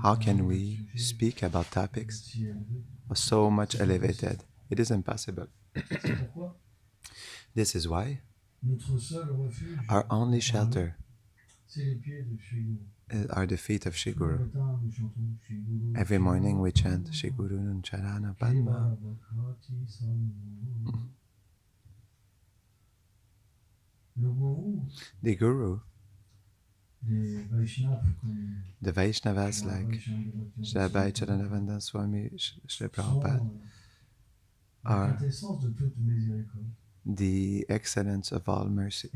How can we speak about topics so much elevated? It is impossible. This is why our only shelter are the feet of Shri Guru. Every morning we chant Shri Guru Charana Padma. The Guru, the Vaishnavas like Shri Abhay Charanavandan Swami, Shri Prabhupada, are the excellence of all mercy.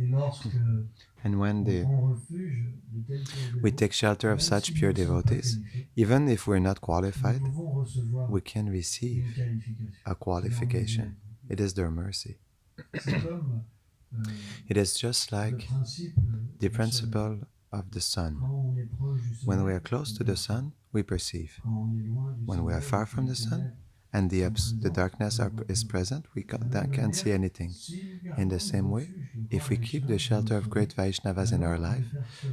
And when we take shelter of such pure devotees, even if we're not qualified, we can receive a qualification. It is their mercy. It is just like the principle of the sun. When we are close to the sun, we perceive. When we are far from the sun, and the darkness is present, we can't see anything. In the same way, if we keep the shelter of great Vaishnavas in our life,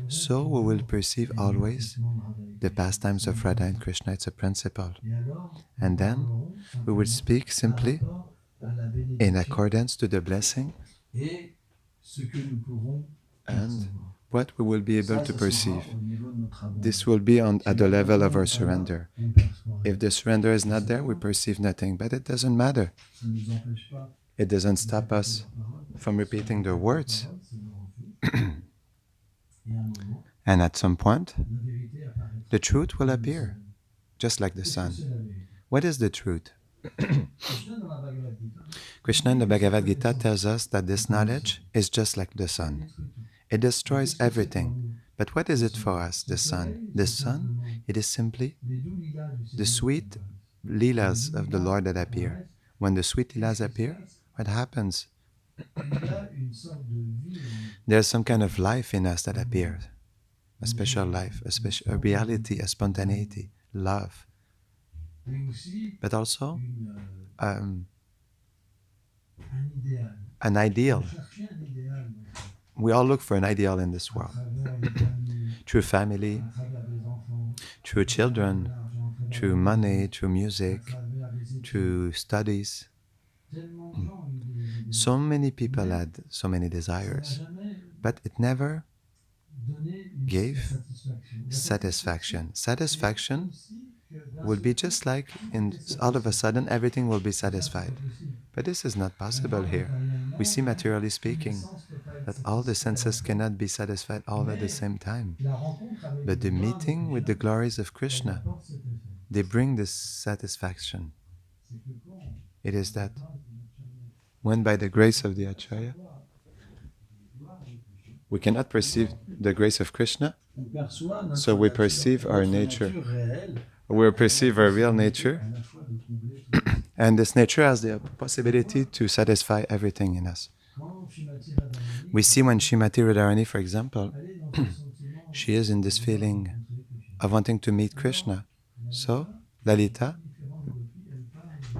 so we will perceive always the pastimes of Radha and Krishna. It's a principle. And then we will speak simply in accordance to the blessing and what we will be able to perceive. This will be at the level of our surrender. If the surrender is not there, we perceive nothing. But it doesn't matter. It doesn't stop us from repeating the words. And at some point, the truth will appear, just like the sun. What is the truth? Krishna in the Bhagavad Gita tells us that this knowledge is just like the sun. It destroys everything. But what is it for us, the sun? The sun, it is simply the sweet leelas of the Lord that appear. When the sweet leelas appear, what happens? There's some kind of life in us that appears. A special life, a reality, a spontaneity, love. But also an ideal. We all look for an ideal in this world. Through family, through children, through money, through music, through studies. So many people had so many desires, but it never gave satisfaction. Satisfaction will be just like all of a sudden everything will be satisfied. But this is not possible here. We see, materially speaking, that all the senses cannot be satisfied all at the same time. But the meeting with the glories of Krishna, they bring this satisfaction. It is that when by the grace of the Acharya, we cannot perceive the grace of Krishna, so we perceive our nature. We perceive our real nature, and this nature has the possibility to satisfy everything in us. We see when Srimati Radharani, for example, she is in this feeling of wanting to meet Krishna. So, Lalita,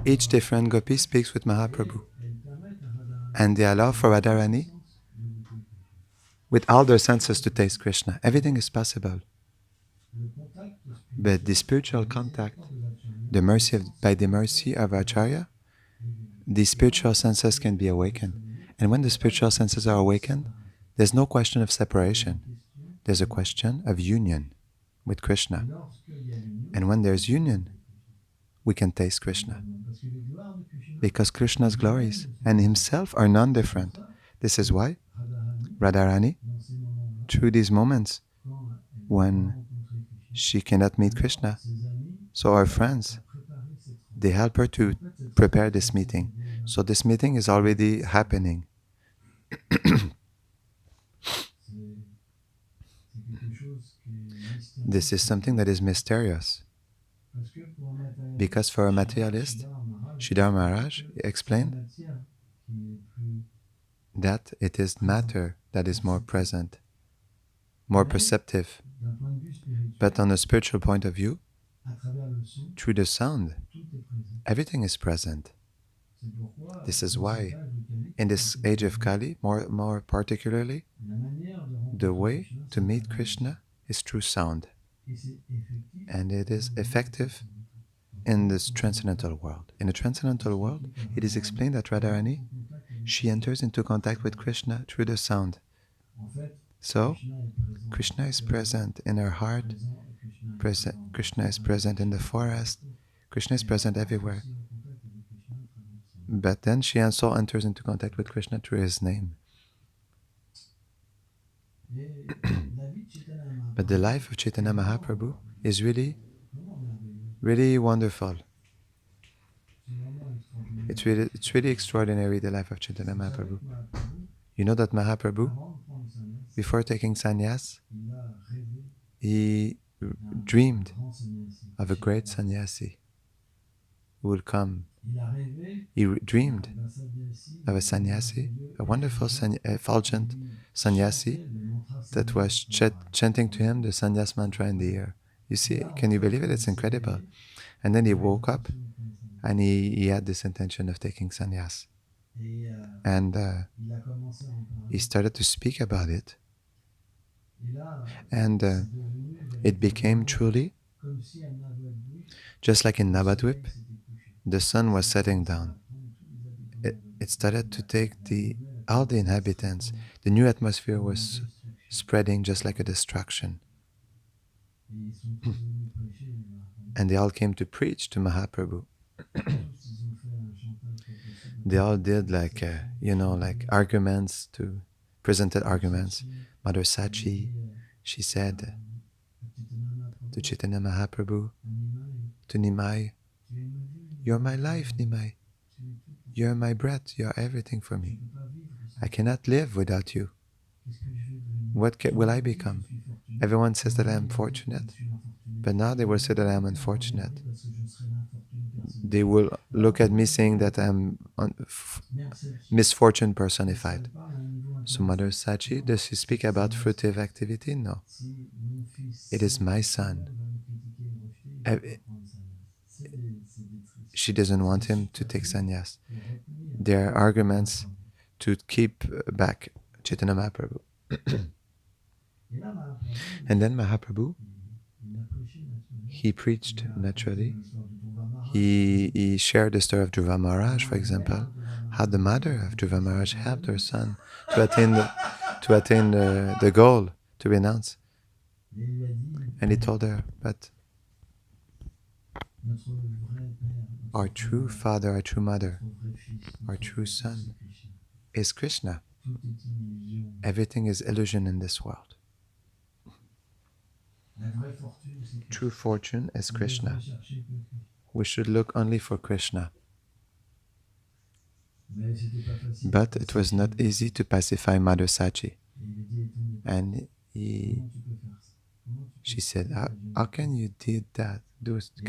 each different gopi speaks with Mahaprabhu. And they allow for Radharani, with all their senses, to taste Krishna. Everything is possible. But the spiritual contact, by the mercy of Acharya, the spiritual senses can be awakened. And when the spiritual senses are awakened, there's no question of separation. There's a question of union with Krishna. And when there's union, we can taste Krishna. Because Krishna's glories and himself are non-different. This is why Radharani, through these moments when she cannot meet Krishna, so our friends, they help her to prepare this meeting. So this meeting is already happening. This is something that is mysterious. Because for a materialist, Sridhar Maharaj explained that it is matter that is more present, more perceptive. But on a spiritual point of view, through the sound, everything is present. This is why, in this age of Kali, more particularly, the way to meet Krishna is through sound. And it is effective in this transcendental world. In the transcendental world, it is explained that Radharani, she enters into contact with Krishna through the sound. So, Krishna is present in her heart, Krishna is present in the forest, Krishna is present everywhere. But then she also enters into contact with Krishna through his name. But the life of Chaitanya Mahaprabhu is really, really wonderful. It's really extraordinary, the life of Chaitanya Mahaprabhu. You know that Mahaprabhu, before taking sannyas, he dreamed of a great sannyasi who would come. He dreamed of a sannyasi, a wonderful effulgent sannyasi that was chanting to him the sannyas mantra in the air. You see, can you believe it? It's incredible. And then he woke up and he had this intention of taking sannyas. And he started to speak about it. And it became truly, just like in Navadvip, the sun was setting down. It started to take all the inhabitants. The new atmosphere was spreading just like a destruction. And they all came to preach to Mahaprabhu. They all did like arguments, presented arguments. Mother Sachi, she said to Chaitanya Mahaprabhu, to Nimai, "You're my life, Nimai. You're my breath. You're everything for me. I cannot live without you. What will I become? Everyone says that I am fortunate, but now they will say that I am unfortunate. They will look at me saying that I am misfortune personified." So Mother Sachi, does she speak about fruitive activity? No. It is my son. She doesn't want him to take sannyas. There are arguments to keep back Chaitanya Mahaprabhu. And then Mahaprabhu, he preached naturally. He shared the story of Dhruva Maharaj, for example, how the mother of Dhruva Maharaj helped her son to attain the goal, to renounce. And he told her, but our true father, our true mother, our true son is Krishna. Everything is illusion in this world. True fortune is Krishna. We should look only for Krishna. But it was not easy to pacify Mother Sachi. And she said, how can you do that?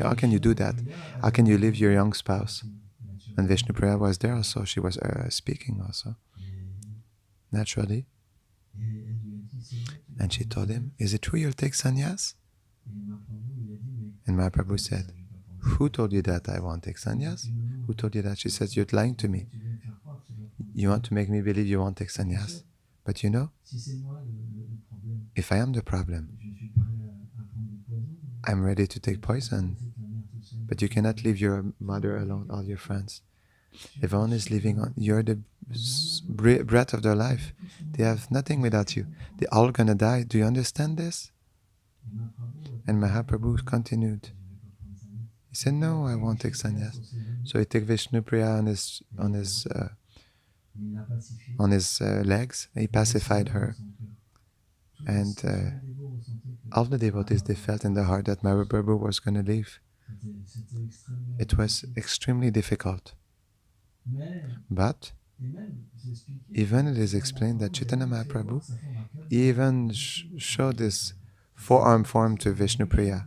How can you do that? How can you leave your young spouse? And Vishnupriya was there also. She was speaking also, naturally. And she told him, is it true you'll take sannyas? And Mahaprabhu said, who told you that I won't take sannyas? Who told you that? She says, you're lying to me. You want to make me believe you won't take sannyas. But you know, if I am the problem, I'm ready to take poison. But you cannot leave your mother alone, all your friends. Everyone is living on, you're the breath of their life. They have nothing without you. They're all gonna die. Do you understand this? And Mahaprabhu continued. He said, no, I won't take sannyas. So he took Vishnupriya on his legs. He pacified her. And all the devotees, they felt in their heart that Mahaprabhu was going to leave. It was extremely difficult. But even it is explained that Chaitanya Mahaprabhu even showed this forearm form to Vishnu Priya.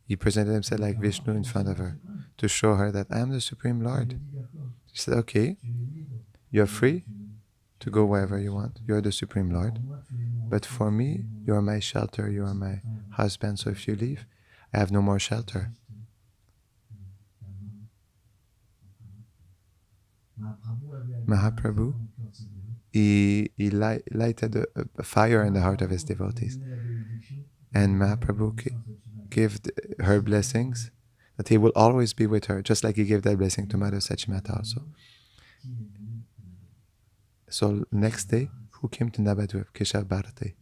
He presented himself like Vishnu in front of her to show her that I am the Supreme Lord. She said, okay, you're free to go wherever you want. You're the Supreme Lord. But for me, you're my shelter, you are my husband. So if you leave, I have no more shelter. Mahaprabhu, he lighted a fire in the heart of his devotees. And Mahaprabhu gave her blessings, that he will always be with her, just like he gave that blessing to Mother Sachimata also. So next day, who came to Navadvip? Keshav Bharati.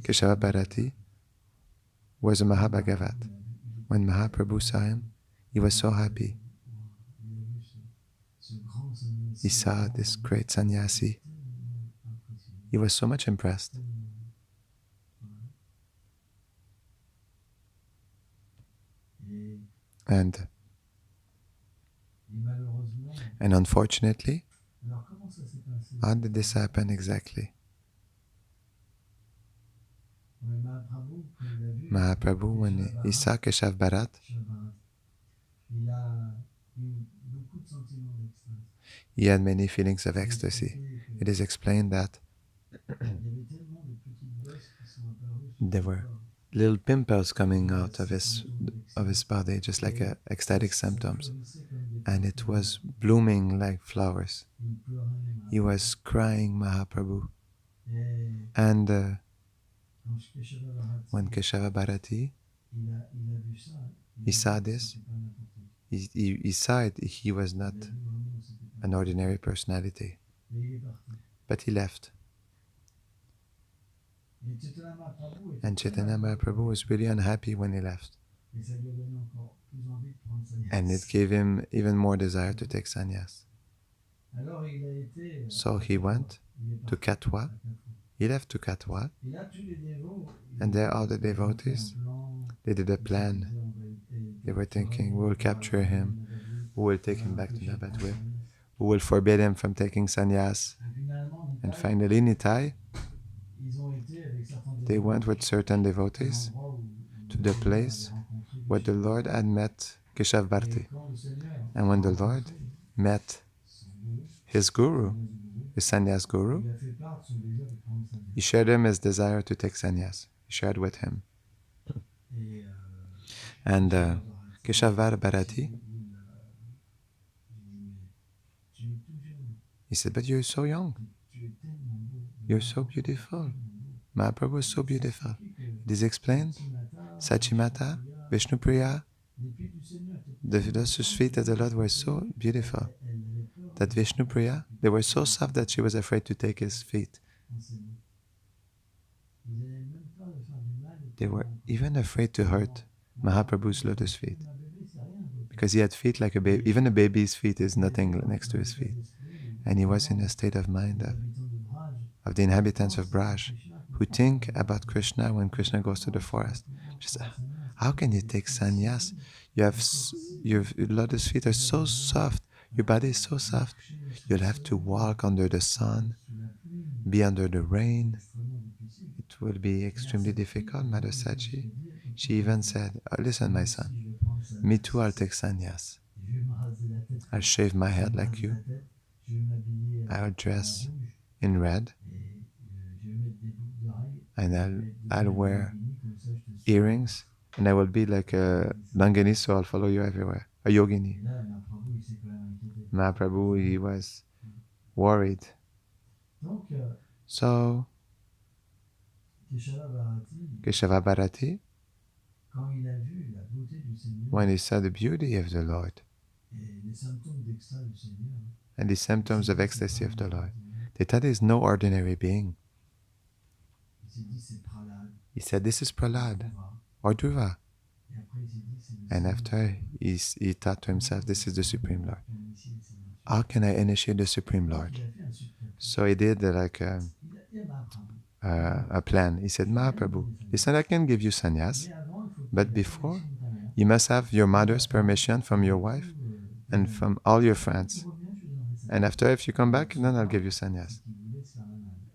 Keshav Bharati was a Mahabhagavat. When Mahaprabhu saw him, he was so happy. He saw this great sannyasi. He was so much impressed. And unfortunately, how did this happen exactly? Mahaprabhu, when he saw Keshav Bharat, he had many feelings of ecstasy. It is explained that there were little pimples coming out of his body, just like ecstatic symptoms, and it was blooming like flowers. He was crying, Mahaprabhu. And when Keshava Bharati, he saw this, he saw it, he was not an ordinary personality, but he left. And Chaitanya Mahaprabhu was really unhappy when he left. And it gave him even more desire to take sannyas. So he went to Katwa. He left to Katwa. And there all the devotees, they did a plan. They were thinking, we will capture him. We will take him back to Navadvip. We will forbid him from taking sannyas. And finally, Nitai, they went with certain devotees to the place where the Lord had met Keshav Bharati. And when the Lord met his guru, his sannyas guru, he shared him his desire to take sannyas. He shared with him. And Keshav Bharati, he said, but you're so young. You're so beautiful. Mahaprabhu is so beautiful. It is explained, Sachimata, Vishnupriya, the lotus feet of the Lord were so beautiful that Vishnupriya, they were so soft that she was afraid to take his feet. They were even afraid to hurt Mahaprabhu's lotus feet, because he had feet like a baby. Even a baby's feet is nothing next to his feet. And he was in a state of mind of the inhabitants of Braj, who think about Krishna when Krishna goes to the forest. Just, how can you take sannyas? Your lotus feet are so soft, your body is so soft. You'll have to walk under the sun, be under the rain. It will be extremely difficult, Mother Sachi. She even said, oh, listen, my son, me too, I'll take sannyas. I'll shave my head like you. I'll dress in red, and I'll wear earrings, and I will be like a Langani, so I'll follow you everywhere, a yogini. Mahaprabhu, he was worried. So, Keshava Bharati, when he saw the beauty of the Lord and the symptoms of ecstasy of the Lord, they thought he's no ordinary being. He said, this is Prahlad or Dhruva. And after he thought to himself, this is the Supreme Lord. How can I initiate the Supreme Lord? So he did like a plan. He said, Mahaprabhu, listen, I can give you sannyas, but before, you must have your mother's permission from your wife and from all your friends. And after, if you come back, then I'll give you sannyas.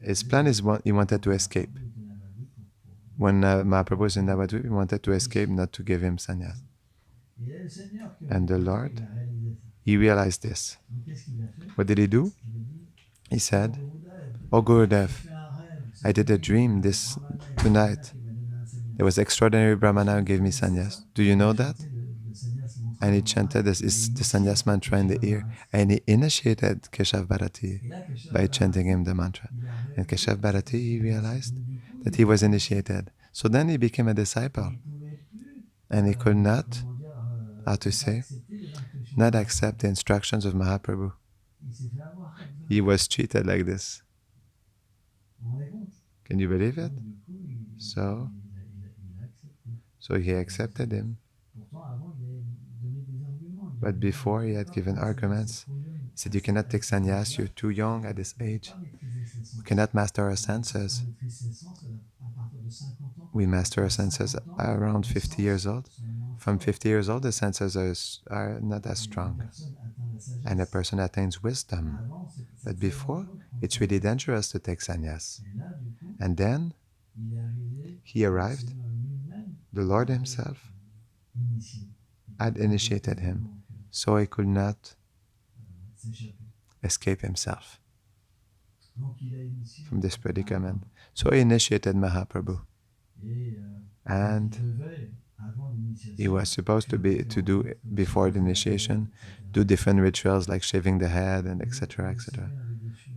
His plan is he wanted to escape. when Mahaprabhu was in Navadvip, he wanted to escape, not to give him sannyas. And the Lord, he realized this. What did he do? He said, "Oh Gurudev, I did a dream this tonight. There was extraordinary Brahmana who gave me sannyas. Do you know that?" And he chanted this is the sannyas mantra in the ear. And he initiated Keshav Bharati by chanting him the mantra. And Keshav Bharati, he realized that he was initiated. So then he became a disciple. And he could not, how to say, not accept the instructions of Mahaprabhu. He was treated like this. Can you believe it? So he accepted him. But before he had given arguments. He said, "You cannot take sannyas, you're too young at this age. We cannot master our senses. We master our senses around 50 years old. From 50 years old, the senses are not as strong. And a person attains wisdom. But before, it's really dangerous to take sannyas." And then he arrived. The Lord himself had initiated him, so he could not escape himself from this predicament. So he initiated Mahaprabhu. And he was supposed to do before the initiation, do different rituals like shaving the head and etc. etc.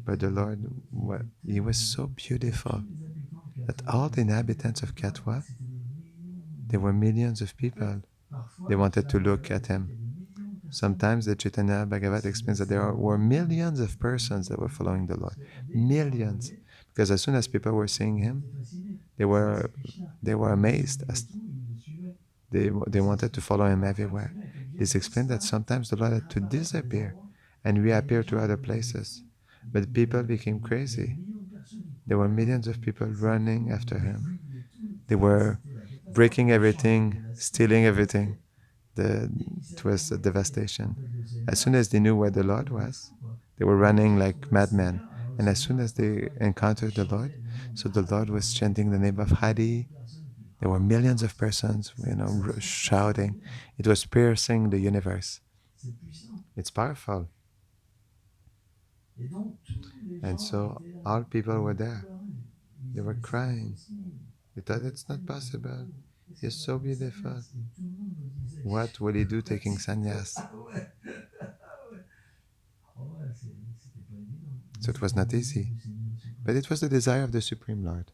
But the Lord, he was so beautiful that all the inhabitants of Katwa, there were millions of people. They wanted to look at him. Sometimes the Chaitanya Bhagavat explains that there were millions of persons that were following the Lord. Millions. Because as soon as people were seeing him, they were amazed. They wanted to follow him everywhere. It's explained that sometimes the Lord had to disappear and reappear to other places. But people became crazy. There were millions of people running after him. They were breaking everything, stealing everything. It was a devastation. As soon as they knew where the Lord was, they were running like madmen. And as soon as they encountered the Lord, so the Lord was chanting the name of Hari. There were millions of persons, shouting. It was piercing the universe. It's powerful. And so all people were there. They were crying. They thought, "It's not possible. He's so beautiful. What will he do taking sannyas?" So it was not easy. But it was the desire of the Supreme Lord.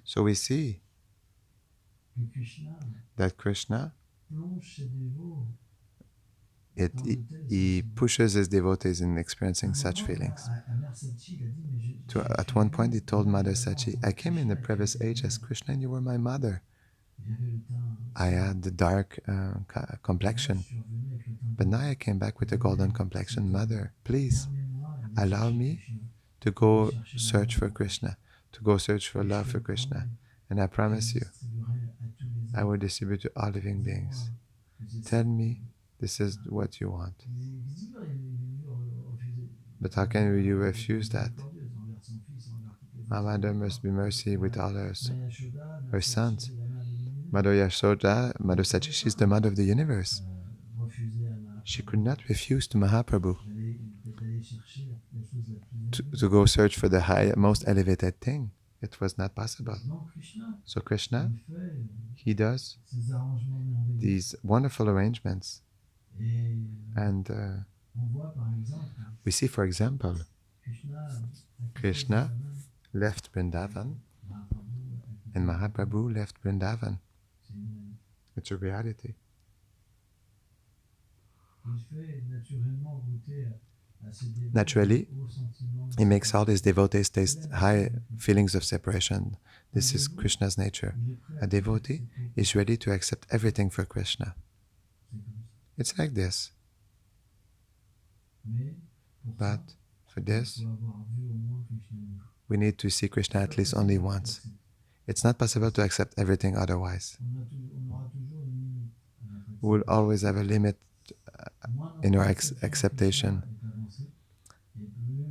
So we see that Krishna, he pushes his devotees in experiencing such feelings. At one point he told Mother Sachi, "I came in the previous age as Krishna and you were my mother. I had the dark complexion, but now I came back with a golden complexion. Mother, please allow me to go search for Krishna, to go search for love for Krishna. And I promise you, I will distribute to all living beings. Tell me this is what you want." But how can you refuse that? My mother must be mercy with all her sons. Mother Yashoda, Mother Sachi, she's the mother of the universe. She could not refuse to Mahaprabhu to go search for the most elevated thing. It was not possible. So Krishna, he does these wonderful arrangements. And we see, for example, Krishna left Vrindavan and Mahaprabhu left Vrindavan. It's a reality. Naturally, he makes all his devotees taste high feelings of separation. This is Krishna's nature. A devotee is ready to accept everything for Krishna. It's like this. But for this, we need to see Krishna at least only once. It's not possible to accept everything otherwise. We will always have a limit in our acceptation.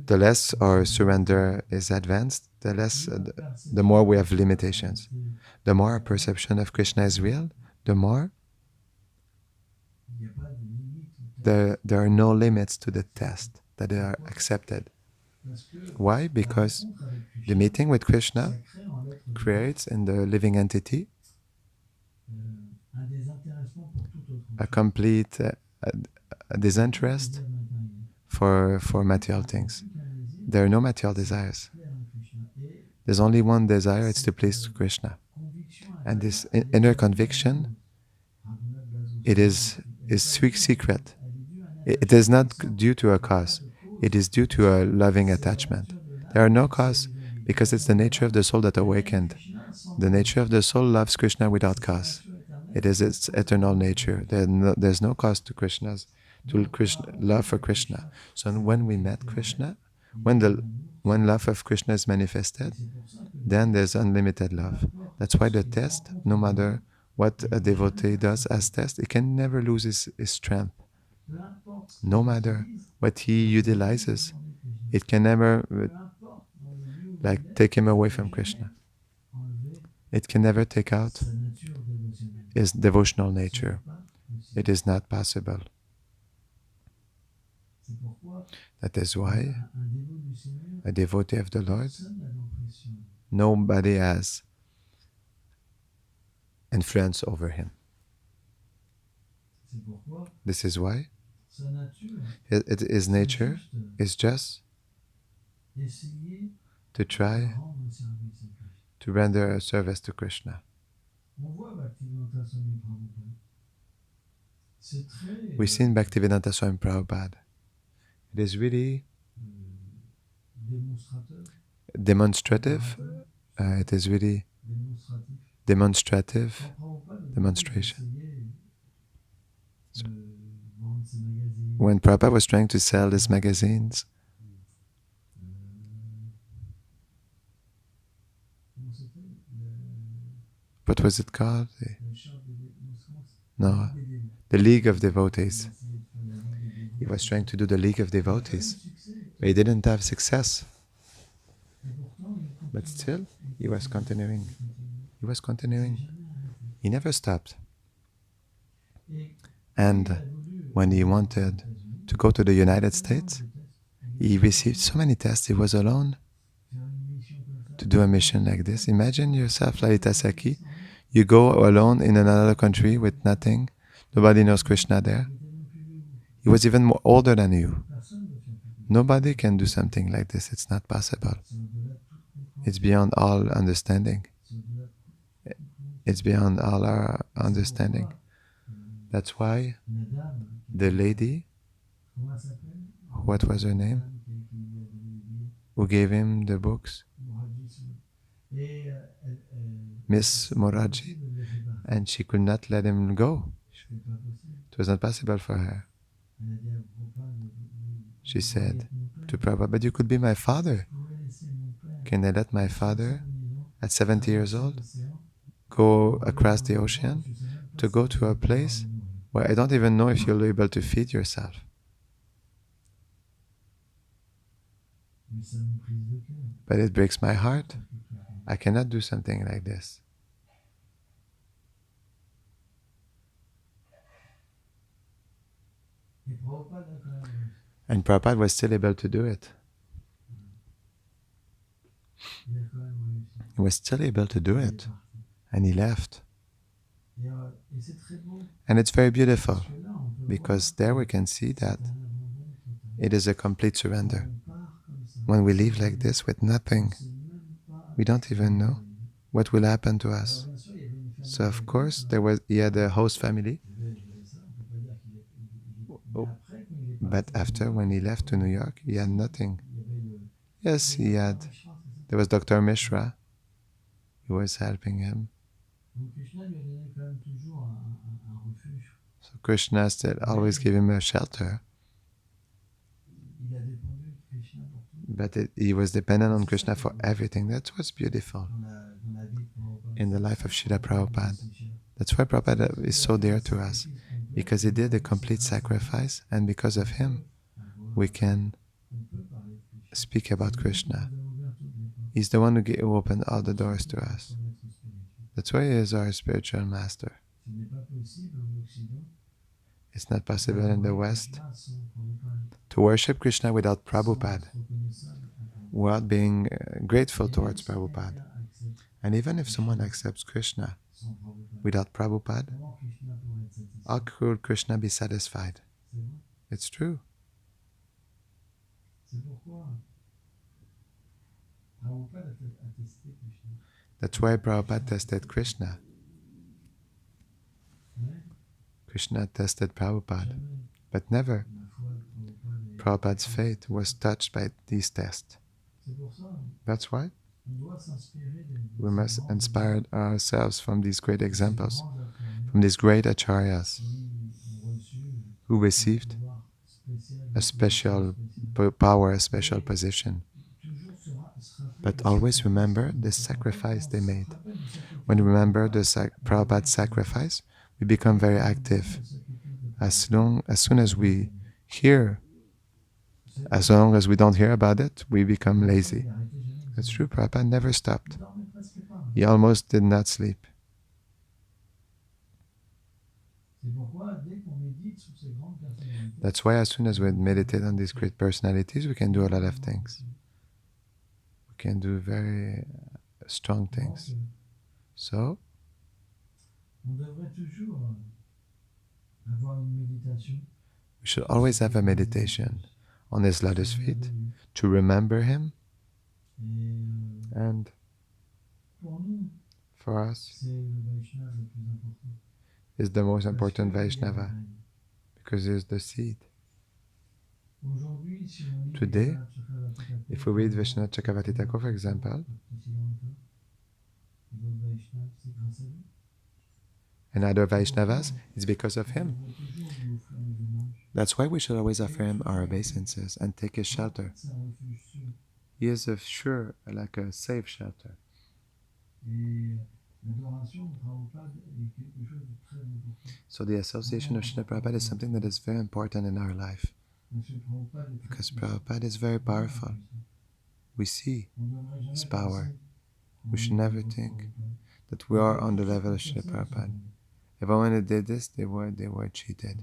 The less our surrender is advanced, the more we have limitations. The more our perception of Krishna is real, the more there are no limits to the test that are accepted. Why? Because the meeting with Krishna creates in the living entity a complete a disinterest for material things. There are no material desires. There's only one desire, it's to please Krishna. And this inner conviction, it is secret. It is not due to a cause. It is due to a loving attachment. There are no cause because it's the nature of the soul that awakened. The nature of the soul loves Krishna without cause. It is its eternal nature. There's no cause to love for Krishna. So when we met Krishna, when love of Krishna is manifested, then there's unlimited love. That's why the test, no matter what a devotee does as test, it can never lose his strength. No matter what he utilizes, it can never take him away from Krishna. It can never take out his devotional nature. It is not possible. That is why a devotee of the Lord, nobody has influence over him. This is why his nature is just to try to render a service to Krishna. We see in Bhaktivedanta Swami Prabhupada, it is really demonstrative. It is really demonstrative demonstration. So, when Prabhupada was trying to sell his magazines, what was it called? No, the League of Devotees. He was trying to do the League of Devotees, but he didn't have success. But still, he was continuing. He was continuing. He never stopped. And when he wanted to go to the United States, he received so many tests. He was alone to do a mission like this. Imagine yourself, Lalita Saki. You go alone in another country with nothing. Nobody knows Krishna there. He was even more older than you. Nobody can do something like this. It's not possible. It's beyond all understanding. It's beyond all our understanding. That's why the lady, what was her name, who gave him the books, Miss Moraji, and she could not let him go. It was not possible for her. She said to Prabhupada, but you could be my father. Can I let my father, at 70 years old, go across the ocean to go to a place where I don't even know if you'll be able to feed yourself? But it breaks my heart. I cannot do something like this. And Prabhupada was still able to do it. He was still able to do it. And he left. And it's very beautiful, because there we can see that it is a complete surrender. When we live like this with nothing, we don't even know what will happen to us. So of course, he had a host family. But after, when he left to New York, he had nothing. Yes, there was Dr. Mishra. He was helping him. So Krishna still always gave him a shelter. But he was dependent on Krishna for everything. That's what's beautiful in the life of Srila Prabhupada. That's why Prabhupada is so dear to us, because he did a complete sacrifice, and because of him, we can speak about Krishna. He's the one who opened all the doors to us. That's why he is our spiritual master. It's not possible in the West to worship Krishna without Prabhupada, without being grateful towards Prabhupada. And even if someone accepts Krishna without Prabhupada, how could Krishna be satisfied? It's true. That's why Prabhupada tested Krishna. Krishna tested Prabhupada, but never. Prabhupada's faith was touched by these tests. That's why we must inspire ourselves from these great examples, from these great acharyas who received a special power, a special position. But always remember the sacrifice they made. When we remember the Prabhupada's sacrifice, we become very active. As soon as we hear, as long as we don't hear about it, we become lazy. That's true, Prabhupada never stopped. He almost did not sleep. That's why as soon as we meditate on these great personalities, we can do a lot of things. We can do very strong things. So, we should always have a meditation on his lotus feet to remember him, and for us is the most important Vaishnava because he is the seed. Today, if we read Vishwanath Chakravarti Thakur, for example, and other Vaishnavas, it's because of him. That's why we should always offer him our obeisances and take his shelter. He is a sure, like a safe shelter. So the association of Srila Prabhupada is something that is very important in our life, because Prabhupada is very powerful. We see his power. We should never think that we are on the level of Srila Prabhupada. Everyone who did this, they were cheated.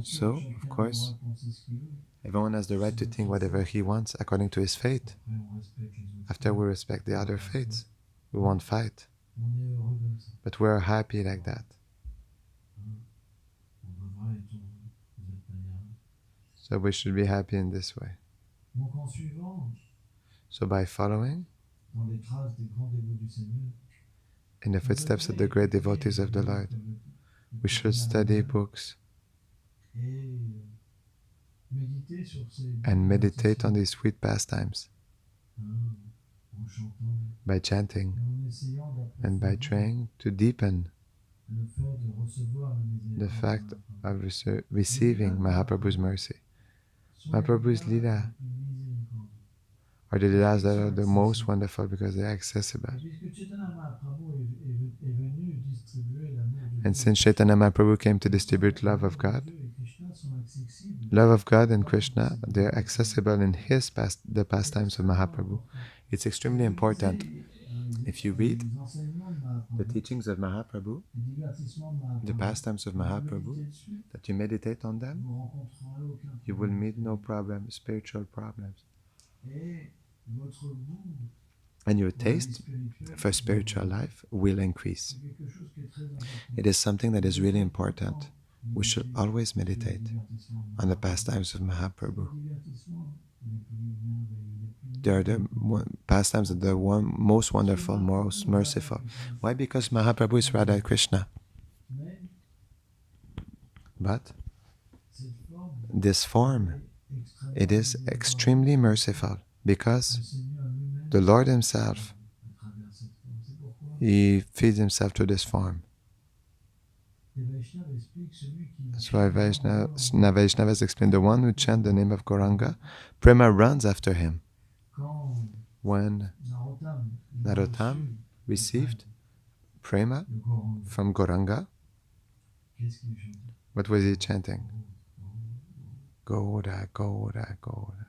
So, of course, everyone has the right to think whatever he wants according to his faith. After we respect the other faiths, we won't fight. But we are happy like that. So we should be happy in this way. So by following in the footsteps of the great devotees of the Lord, we should study books and meditate on these sweet pastimes by chanting and by trying to deepen the fact of receiving Mahaprabhu's mercy. Mahaprabhu's Leela are the Leelas that are the most wonderful because they are accessible. And since Chaitanya Mahaprabhu came to distribute love of God and Krishna, they are accessible in the pastimes of Mahaprabhu. It's extremely important. If you read the teachings of Mahaprabhu, the pastimes of Mahaprabhu, that you meditate on them, you will meet no problem, spiritual problems. And your taste for spiritual life will increase. It is something that is really important. We should always meditate on the pastimes of Mahaprabhu. They are the pastimes that are the most wonderful, most merciful. Why? Because Mahaprabhu is Radha Krishna. But this form, it is extremely merciful because the Lord himself, he feeds himself to this form. That's why Vaishnavas explain the one who chants the name of Gauranga, Prema runs after him. When Narottam received Prema from Gauranga, what was he chanting? Gaura, Gaura, Gaura.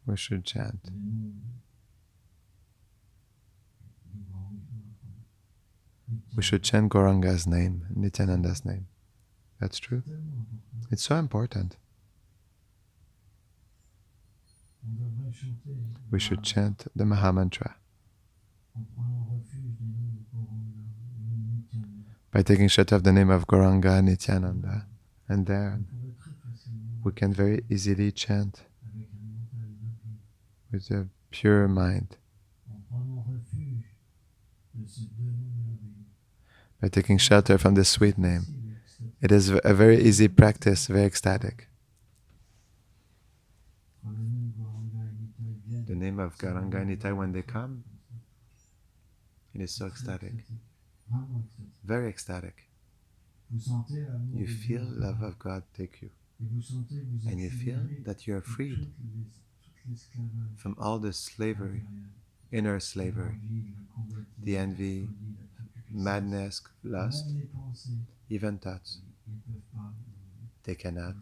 We should chant. We should chant Gauranga's name, Nityananda's name. That's true. It's so important. We should chant the Mahamantra by taking shelter of the name of Gauranga, Nityananda, and then we can very easily chant with a pure mind. By taking shelter from this sweet name. It is a very easy practice, very ecstatic. The name of Gauranga and Nitai, when they come, it is so ecstatic. Very ecstatic. You feel love of God take you. And you feel that you are freed from all the slavery, inner slavery, the envy, madness, lust, even thoughts. They cannot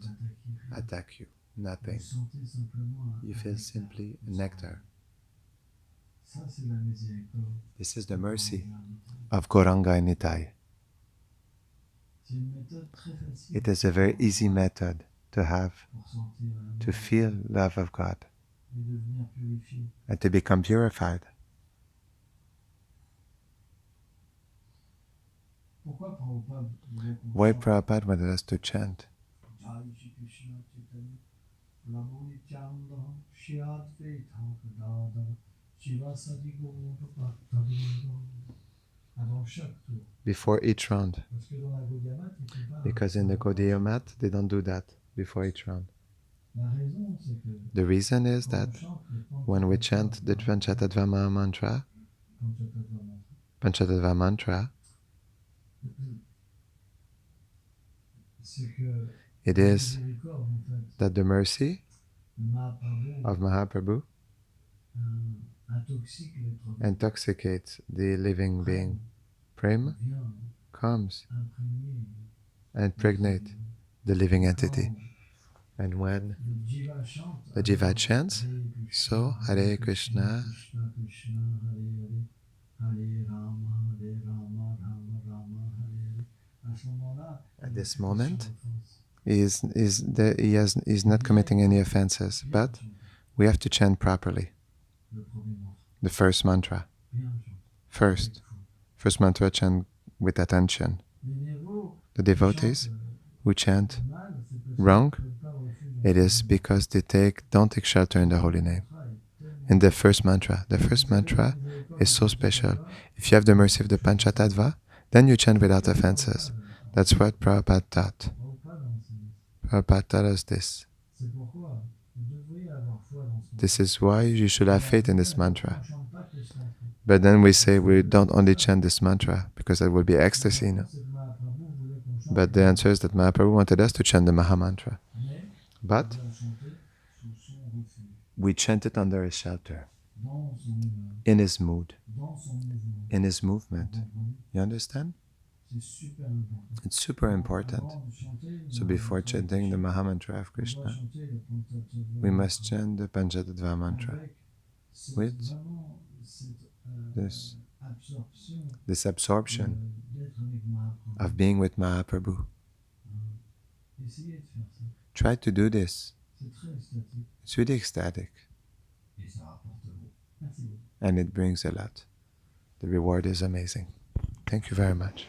attack you. Nothing. You feel simply nectar. This is the mercy of Gauranga and Nitai. It is a very easy method to have, to feel love of God and to become purified. Why Prabhupada wanted us to chant? Before each round. Because in the Gaudiya mat, they don't do that before each round. The reason is that when we chant the Panchatattva mantra, it is that the mercy of Mahaprabhu intoxicates the living being. Prema comes and impregnate the living entity. And when the Jiva chants, so Hare Krishna, at this moment, he is not committing any offenses, but we have to chant properly. The first mantra. First mantra chant with attention. The devotees who chant wrong, it is because they don't take shelter in the holy name. In the first mantra is so special. If you have the mercy of the Panchatattva, then you chant without offenses. That's what Prabhupada taught. Prabhupada taught us this. This is why you should have faith in this mantra. But then we say we don't only chant this mantra because that would be ecstasy, no? But the answer is that Mahaprabhu wanted us to chant the Mahamantra. But we chant it under his shelter, in his mood, in his movement. You understand? It's super important. So before chanting the Mahamantra of Krishna, we must chant the Panchatattva mantra with this absorption of being with Mahaprabhu. Try to do this. It's really ecstatic. And it brings a lot. The reward is amazing. Thank you very much.